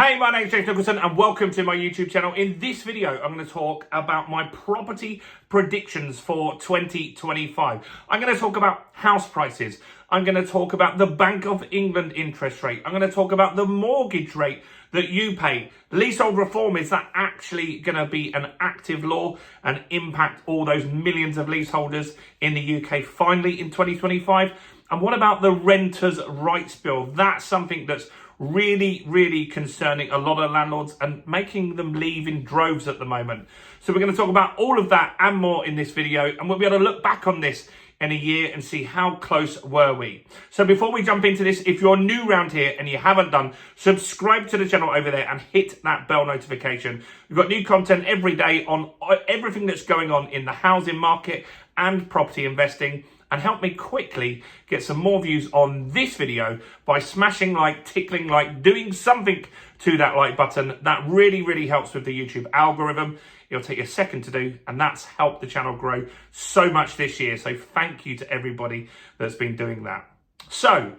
Hey, my name's James Nicholson and welcome to my YouTube channel. In this video, I'm going to talk about my property predictions for 2025. I'm going to talk about house prices. I'm going to talk about the Bank of England interest rate. I'm going to talk about the mortgage rate that you pay. Leasehold reform, is that actually going to be an active law and impact all those millions of leaseholders in the UK finally in 2025? And what about the renters' rights bill? That's something that's really concerning a lot of landlords and making them leave in droves at the moment. So we're going to talk about all of that and more in this video, and we'll be able to look back on this in a year and see how close were we. So before we jump into this, if you're new around here and you haven't done, subscribe to the channel over there and hit that bell notification. We've got new content every day on everything that's going on in the housing market and property investing. And help me quickly get some more views on this video by smashing like, tickling like, doing something to that like button. That really helps with the YouTube algorithm. It'll take a second to do, and that's helped the channel grow so much this year. So thank you to everybody that's been doing that. So,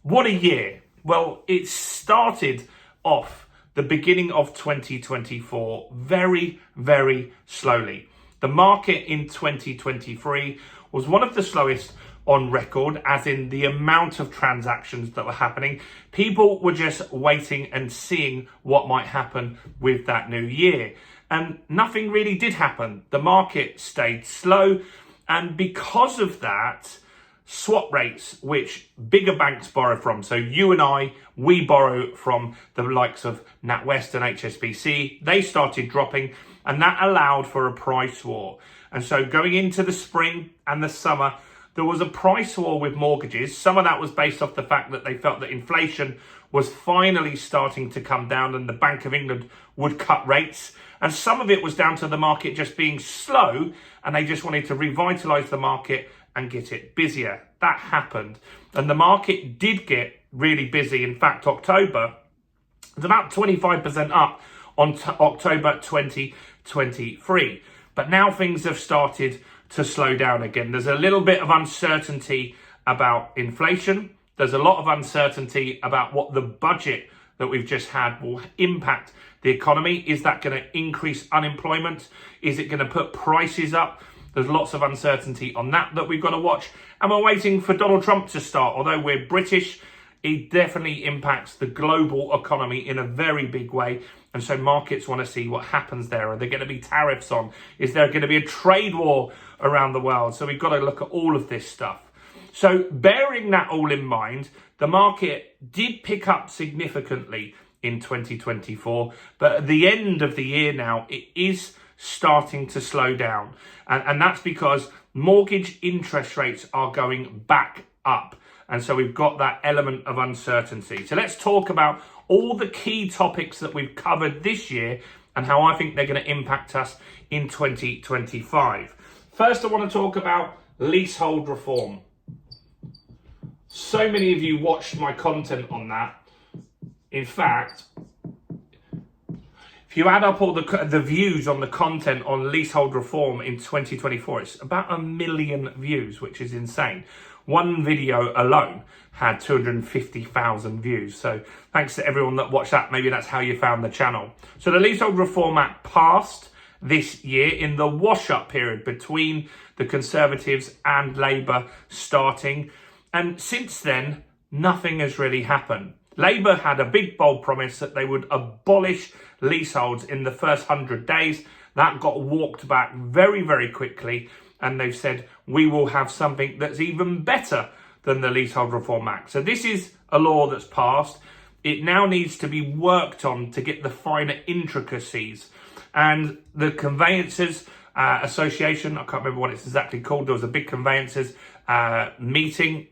what a year. Well, it started off the beginning of 2024 very slowly. The market in 2023 was one of the slowest on record, as in the amount of transactions that were happening. People were just waiting and seeing what might happen with that new year. And nothing really did happen. The market stayed slow. And because of that, swap rates, which bigger banks borrow from, so you and I, we borrow from the likes of NatWest and HSBC, they started dropping, and that allowed for a price war. And so going into the spring and the summer, there was a price war with mortgages. Some of that was based off the fact that they felt that inflation was finally starting to come down and the Bank of England would cut rates. And some of it was down to the market just being slow, and they just wanted to revitalise the market and get it busier. That happened. And the market did get really busy. In fact, October was about 25% up on October 2023. But now things have started to slow down again. There's a little bit of uncertainty about inflation. There's a lot of uncertainty about what the budget that we've just had will impact the economy. Is that going to increase unemployment? Is it going to put prices up? There's lots of uncertainty on that we've got to watch. And we're waiting for Donald Trump to start. Although we're British, it definitely impacts the global economy in a very big way. And so markets want to see what happens there. Are there going to be tariffs on? Is there going to be a trade war around the world? So we've got to look at all of this stuff. So bearing that all in mind, the market did pick up significantly in 2024. But at the end of the year now, it is starting to slow down. And that's because mortgage interest rates are going back up. And so we've got that element of uncertainty. So let's talk about all the key topics that we've covered this year and how I think they're going to impact us in 2025. First, I want to talk about leasehold reform. So many of you watched my content on that. In fact, if you add up all the views on the content on leasehold reform in 2024, it's about 1 million views, which is insane. One video alone had 250,000 views. So thanks to everyone that watched that. Maybe that's how you found the channel. So the Leasehold Reform Act passed this year in the wash-up period between the Conservatives and Labour starting. And since then, nothing has really happened. Labour had a big bold promise that they would abolish leaseholds in the first 100 days. That got walked back very quickly. And they've said, we will have something that's even better than the Leasehold Reform Act. So this is a law that's passed. It now needs to be worked on to get the finer intricacies. And the Conveyancers Association, I can't remember what it's exactly called, there was a big conveyancers meeting.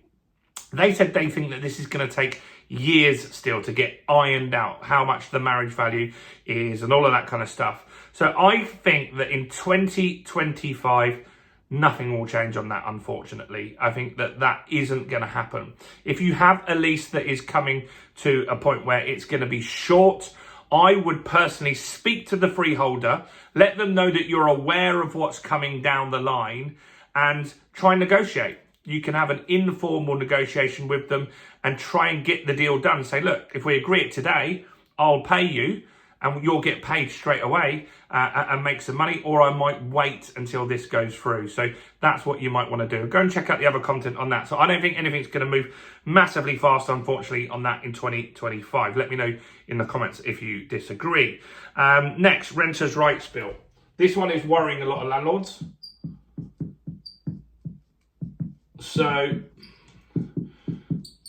They said they think that this is going to take years still to get ironed out, how much the marriage value is and all of that kind of stuff. So I think that in 2025, nothing will change on that, unfortunately. I think that isn't going to happen. If you have a lease that is coming to a point where it's going to be short, I would personally speak to the freeholder, let them know that you're aware of what's coming down the line, and try and negotiate. You can have an informal negotiation with them and try and get the deal done. Say, look, if we agree it today, I'll pay you and you'll get paid straight away and make some money, or I might wait until this goes through. So that's what you might want to do. Go and check out the other content on that. So I don't think anything's going to move massively fast, unfortunately, on that in 2025. Let me know in the comments if you disagree. Next, Renters' Rights Bill. This one is worrying a lot of landlords. So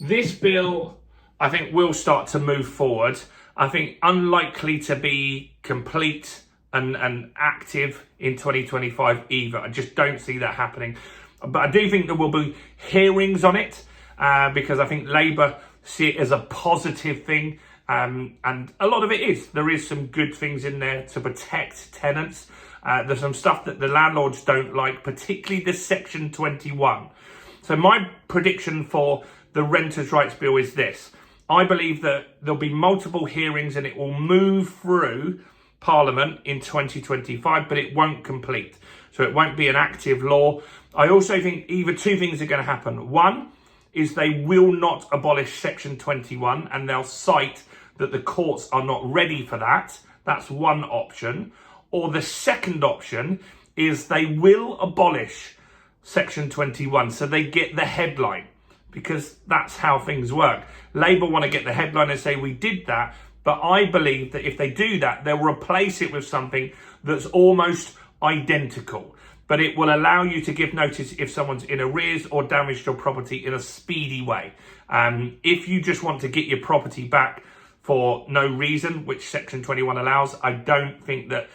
this bill, I think, will start to move forward. I think unlikely to be complete and active in 2025 either. I just don't see that happening. But I do think there will be hearings on it because I think Labour see it as a positive thing. And a lot of it is. There is some good things in there to protect tenants. There's some stuff that the landlords don't like, particularly the Section 21. So my prediction for the Renters' Rights Bill is this. I believe that there'll be multiple hearings and it will move through Parliament in 2025, but it won't complete. So it won't be an active law. I also think either two things are going to happen. One is they will not abolish Section 21 and they'll cite that the courts are not ready for that. That's one option. Or the second option is they will abolish Section 21, so they get the headline, because that's how things work. Labour want to get the headline and say, we did that, but I believe that if they do that, they'll replace it with something that's almost identical, but it will allow you to give notice if someone's in arrears or damaged your property in a speedy way. If you just want to get your property back for no reason, which Section 21 allows, I don't think that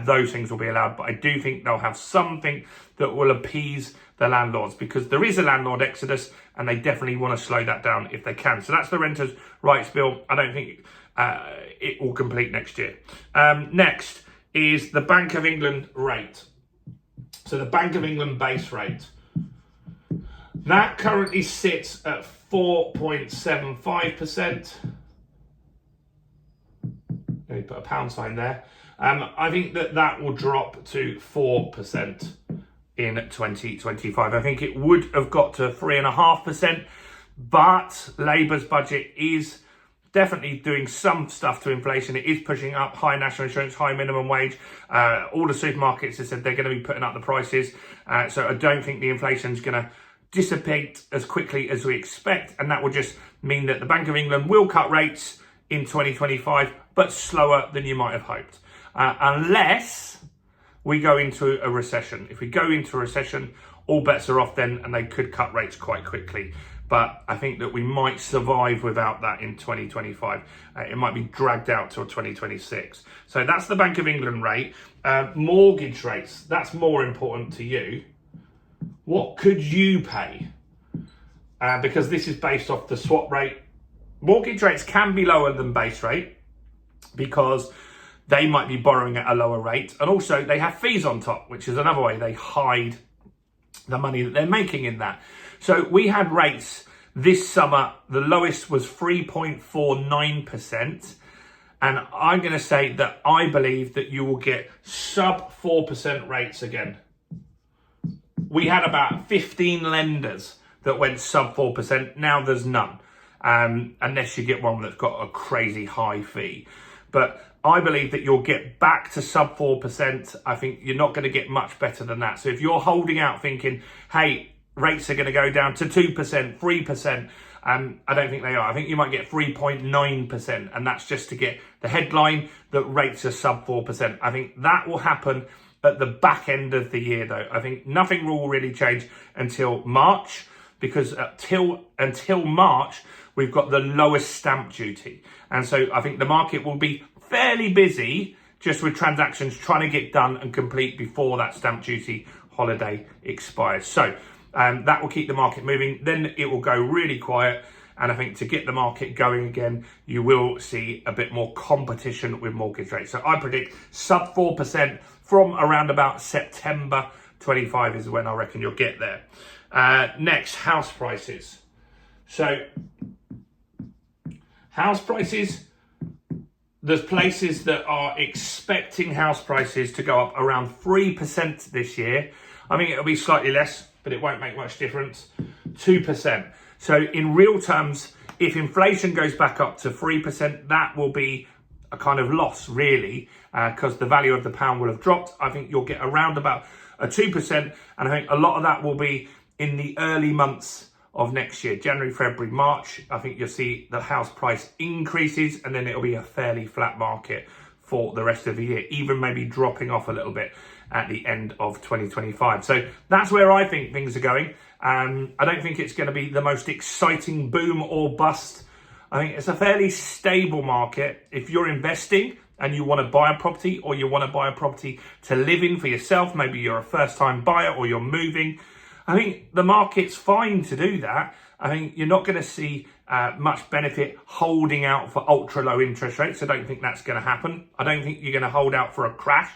those things will be allowed, but I do think they'll have something that will appease the landlords, because there is a landlord exodus and they definitely want to slow that down if they can. So that's the Renters' Rights Bill. I don't think it will complete next year. Next is the Bank of England rate. So the Bank of England base rate. That currently sits at 4.75%. Let me put a pound sign there. I think that will drop to 4% in 2025. I think it would have got to 3.5%, but Labour's budget is definitely doing some stuff to inflation. It is pushing up high national insurance, high minimum wage. All the supermarkets have said they're going to be putting up the prices. So I don't think the inflation is going to dissipate as quickly as we expect. And that will just mean that the Bank of England will cut rates in 2025, but slower than you might have hoped. Unless we go into a recession. If we go into a recession, all bets are off then, and they could cut rates quite quickly. But I think that we might survive without that in 2025. It might be dragged out till 2026. So that's the Bank of England rate. Mortgage rates, that's more important to you. What could you pay? Because this is based off the swap rate. Mortgage rates can be lower than base rate because they might be borrowing at a lower rate. And also they have fees on top, which is another way they hide the money that they're making in that. So we had rates this summer, the lowest was 3.49%. And I'm going to say that I believe that you will get sub 4% rates again. We had about 15 lenders that went sub 4%. Now there's none, unless you get one that's got a crazy high fee. But I believe that you'll get back to sub 4%. I think you're not going to get much better than that. So if you're holding out thinking, hey, rates are going to go down to 2%, 3%, I don't think they are. I think you might get 3.9%. And that's just to get the headline that rates are sub 4%. I think that will happen at the back end of the year, though. I think nothing will really change until March, because until March, we've got the lowest stamp duty. And so I think the market will be fairly busy just with transactions trying to get done and complete before that stamp duty holiday expires. So that will keep the market moving. Then it will go really quiet. And I think to get the market going again, you will see a bit more competition with mortgage rates. So I predict sub 4% from around about September 25 is when I reckon you'll get there. Next, house prices. So house prices, there's places that are expecting house prices to go up around 3% this year. I think it'll be slightly less, but it won't make much difference. 2%. So in real terms, if inflation goes back up to 3%, that will be a kind of loss, really, because the value of the pound will have dropped. I think you'll get around about a 2%, and I think a lot of that will be in the early months of next year, January, February, March. I think you'll see the house price increases, and then it'll be a fairly flat market for the rest of the year, even maybe dropping off a little bit at the end of 2025. So that's where I think things are going. I don't think it's going to be the most exciting boom or bust. I think it's a fairly stable market. If you're investing and you want to buy a property, or you want to buy a property to live in for yourself, maybe you're a first-time buyer or you're moving, I think the market's fine to do that. I think you're not going to see much benefit holding out for ultra low interest rates. I don't think that's going to happen. I don't think you're going to hold out for a crash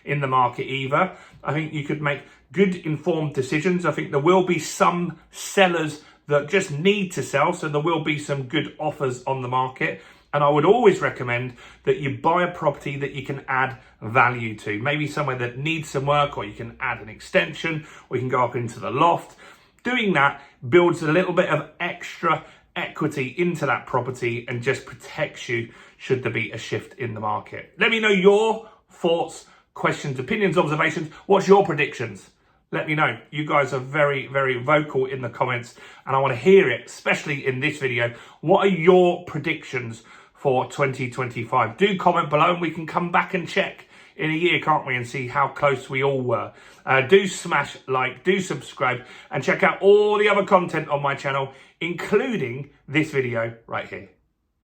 in the market either. I think you could make good informed decisions. I think there will be some sellers that just need to sell, so there will be some good offers on the market. And I would always recommend that you buy a property that you can add value to. Maybe somewhere that needs some work, or you can add an extension, or you can go up into the loft. Doing that builds a little bit of extra equity into that property and just protects you should there be a shift in the market. Let me know your thoughts, questions, opinions, observations. What's your predictions? Let me know. You guys are very, very vocal in the comments, and I want to hear it, especially in this video. What are your predictions for 2025? Do comment below, and we can come back and check in a year, can't we, and see how close we all were. Do smash like, do subscribe, and check out all the other content on my channel, including this video right here.